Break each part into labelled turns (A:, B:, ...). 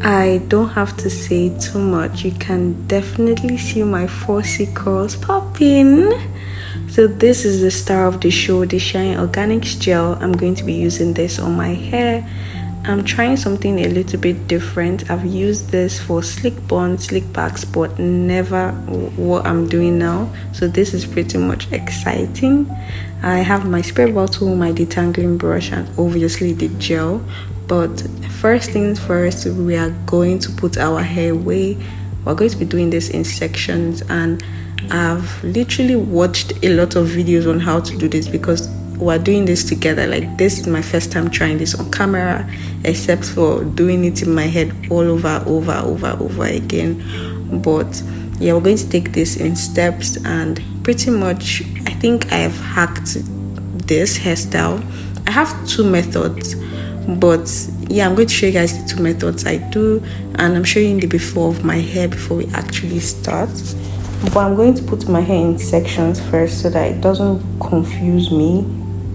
A: I don't have to say too much. You can definitely see my 4C curls popping. So this is the star of the show, the Shine Organics Gel. I'm going to be using this on my hair. I'm trying something a little bit different. I've used this for slick buns, slick backs, but never what I'm doing now. So this is pretty much exciting. I have my spray bottle, my detangling brush, and obviously the gel. But first things first, we are going to put our hair away. We're going to be doing this in sections, and I've literally watched a lot of videos on how to do this because we're doing this together. Like, this is my first time trying this on camera, except for doing it in my head all over again. But yeah, we're going to take this in steps, and pretty much I think I have hacked this hairstyle. I have two methods, but yeah, I'm going to show you guys the two methods I do, and I'm showing the before of my hair before we actually start. But I'm going to put my hair in sections first so that it doesn't confuse me.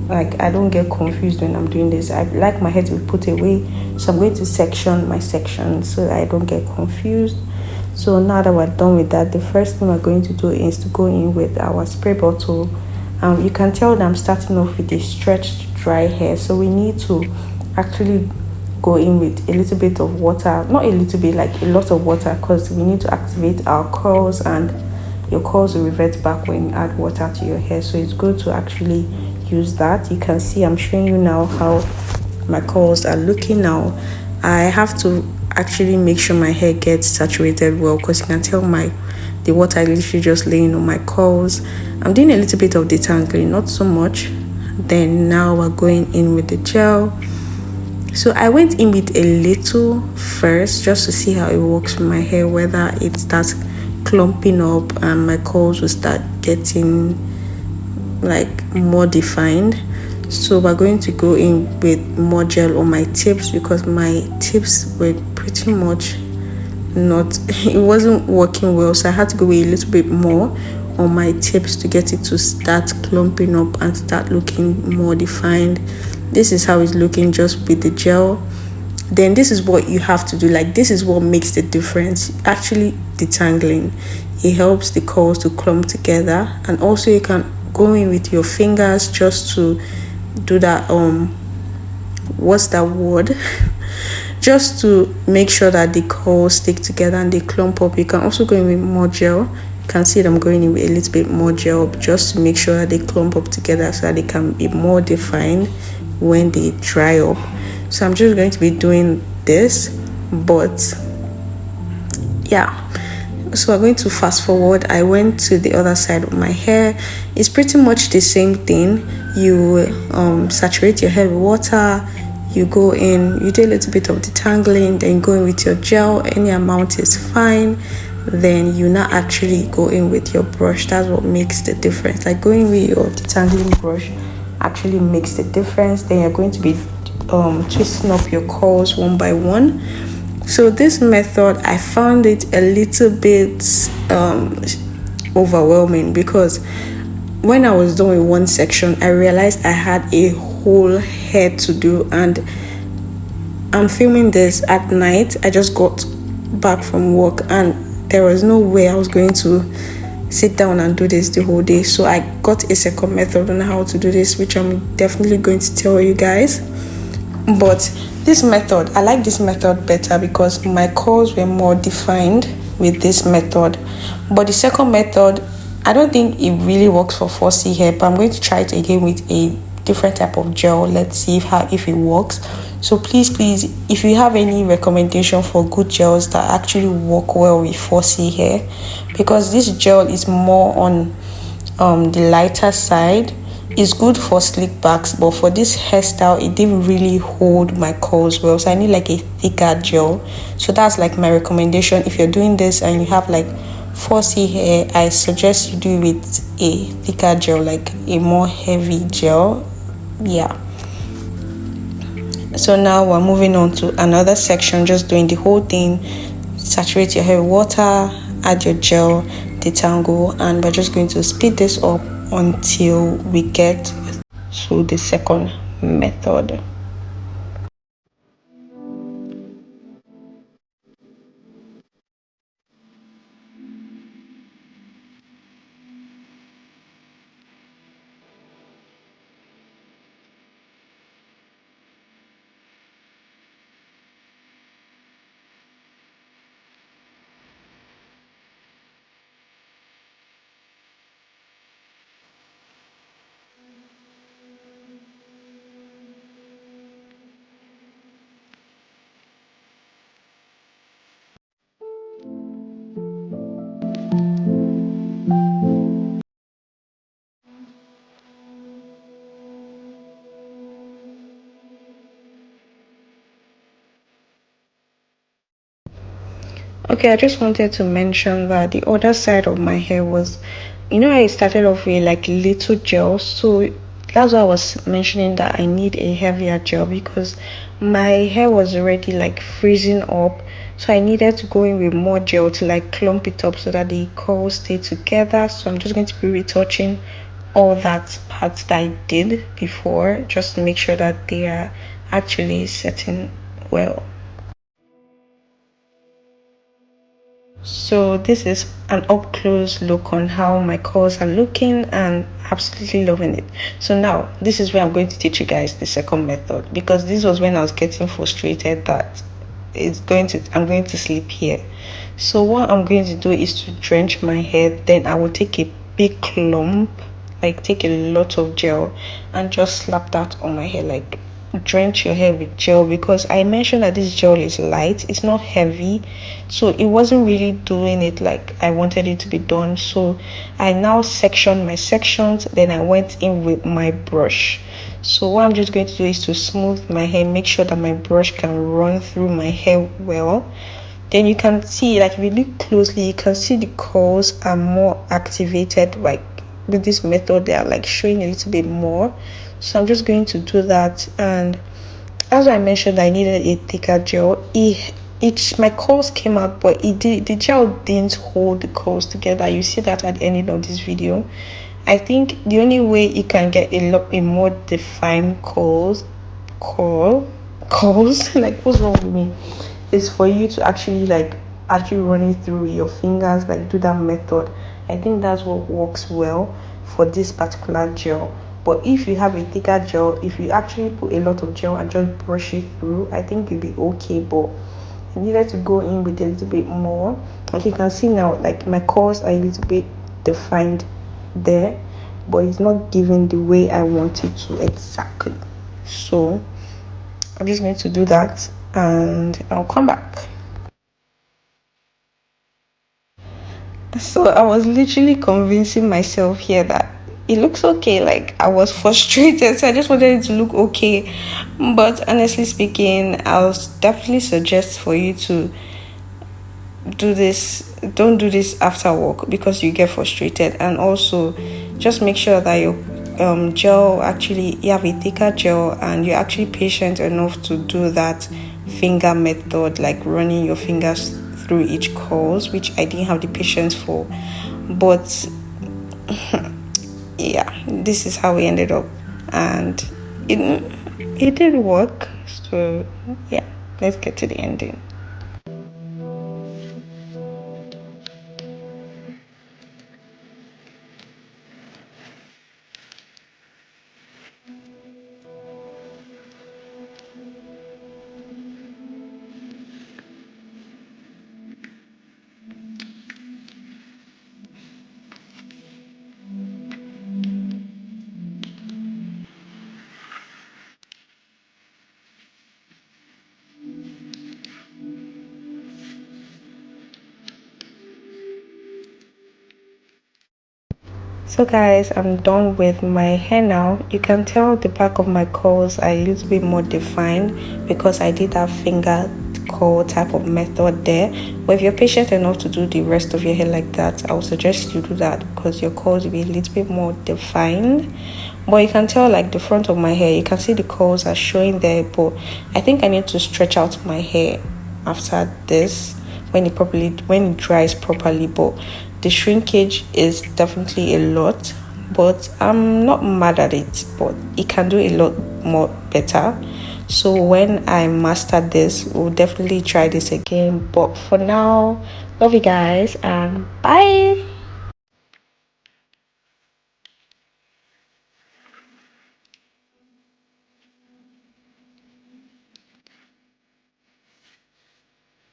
A: Like, I don't get confused when I'm doing this. I like my hair to be put away, so I'm going to section my sections so that I don't get confused. So now that we're done with that, the first thing we're going to do is to go in with our spray bottle. You can tell that I'm starting off with a stretched dry hair, so we need to actually go in with a little bit of water, not a little bit, like a lot of water, because we need to activate our curls, and your curls will revert back when you add water to your hair. So it's good to actually use that. You can see I'm showing you now how my curls are looking now. I have to actually make sure my hair gets saturated well, because you can tell the water is literally just laying on my curls. I'm doing a little bit of detangling, not so much. Then now we're going in with the gel. So I went in with a little first just to see how it works with my hair, whether it starts clumping up and my curls will start getting like more defined. So we're going to go in with more gel on my tips, because my tips were pretty much not, it wasn't working well, so I had to go with a little bit more on my tips to get it to start clumping up and start looking more defined. This is how it's looking just with the gel. Then this is what you have to do. Like, this is what makes the difference. Actually, detangling, it helps the curls to clump together, and also you can go in with your fingers just to do that what's that word just to make sure that the curls stick together and they clump up. You can also go in with more gel. You can see that I'm going in with a little bit more gel just to make sure that they clump up together so that they can be more defined when they dry up. So I'm just going to be doing this, but yeah. So we're going to fast forward. I went to the other side of my hair. It's pretty much the same thing. You saturate your hair with water, you go in, you do a little bit of detangling, then go in with your gel. Any amount is fine. Then you now actually go in with your brush. That's what makes the difference. Like, going with your detangling brush actually makes the difference. Then you're going to be twisting up your curls one by one. So this method, I found it a little bit overwhelming, because when I was done with one section, I realized I had a whole hair to do, and I'm filming this at night. I just got back from work, and there was no way I was going to sit down and do this the whole day. So I got a second method on how to do this, which I'm definitely going to tell you guys. But this method, I like this method better because my curls were more defined with this method. But the second method, I don't think it really works for 4C hair, but I'm going to try it again with a different type of gel. Let's see if it works. So please, if you have any recommendation for good gels that actually work well with 4C hair, because this gel is more on the lighter side. It's good for slick backs, but for this hairstyle, it didn't really hold my curls well, so I need like a thicker gel. So that's like my recommendation. If you're doing this and you have like 4C hair, I suggest you do it with a thicker gel, like a more heavy gel. Yeah. So now we're moving on to another section, just doing the whole thing. Saturate your hair with water, add your gel, detangle, and we're just going to speed this up until we get to the second method. Okay, I just wanted to mention that the other side of my hair was, I started off with like little gel, so that's why I was mentioning that I need a heavier gel because my hair was already like freezing up, so I needed to go in with more gel to like clump it up so that the curls stay together. So I'm just going to be retouching all that part that I did before just to make sure that they are actually setting well. So this is an up close look on how my curls are looking and absolutely loving it. So now this is where I'm going to teach you guys the second method because this was when I was getting frustrated that I'm going to sleep here. So what I'm going to do is to drench my hair, then I will take a big clump, like take a lot of gel and just slap that on my hair, like drench your hair with gel because I mentioned that this gel is light, it's not heavy, so it wasn't really doing it like I wanted it to be done. So I now sectioned my sections, then I went in with my brush. So what I'm just going to do is to smooth my hair, make sure that my brush can run through my hair well. Then you can see, like if you look closely, you can see the curls are more activated. Like with this method, they are like showing a little bit more. So I'm just going to do that. And as I mentioned, I needed a thicker gel. My curls came out, but the gel didn't hold the curls together. You see that at the end of this video. I think the only way you can get a more defined curls like what's wrong with me is for you to actually run it through your fingers, like do that method. I think that's what works well for this particular gel. But if you have a thicker gel, if you actually put a lot of gel and just brush it through, I think you'll be okay. But I needed to go in with a little bit more. Like you can see now, like my curls are a little bit defined there, but it's not giving the way I want it to exactly. So I'm just going to do that and I'll come back. So I was literally convincing myself here that it looks okay. Like I was frustrated, so I just wanted it to look okay. But honestly speaking, I'll definitely suggest for you to don't do this after work because you get frustrated. And also just make sure that your gel, actually you have a thicker gel and you're actually patient enough to do that finger method, like running your fingers through each curls, which I didn't have the patience for. But yeah, this is how we ended up, and it did work. So yeah, let's get to the ending. So guys, I'm done with my hair now. You can tell the back of my curls are a little bit more defined because I did that finger curl type of method there. But if you're patient enough to do the rest of your hair like that, I would suggest you do that because your curls will be a little bit more defined. But you can tell like the front of my hair, you can see the curls are showing there, but I think I need to stretch out my hair after this when it dries properly. But the shrinkage is definitely a lot, but I'm not mad at it, but it can do a lot more better. So when I master this, we'll definitely try this again. But for now, love you guys and bye.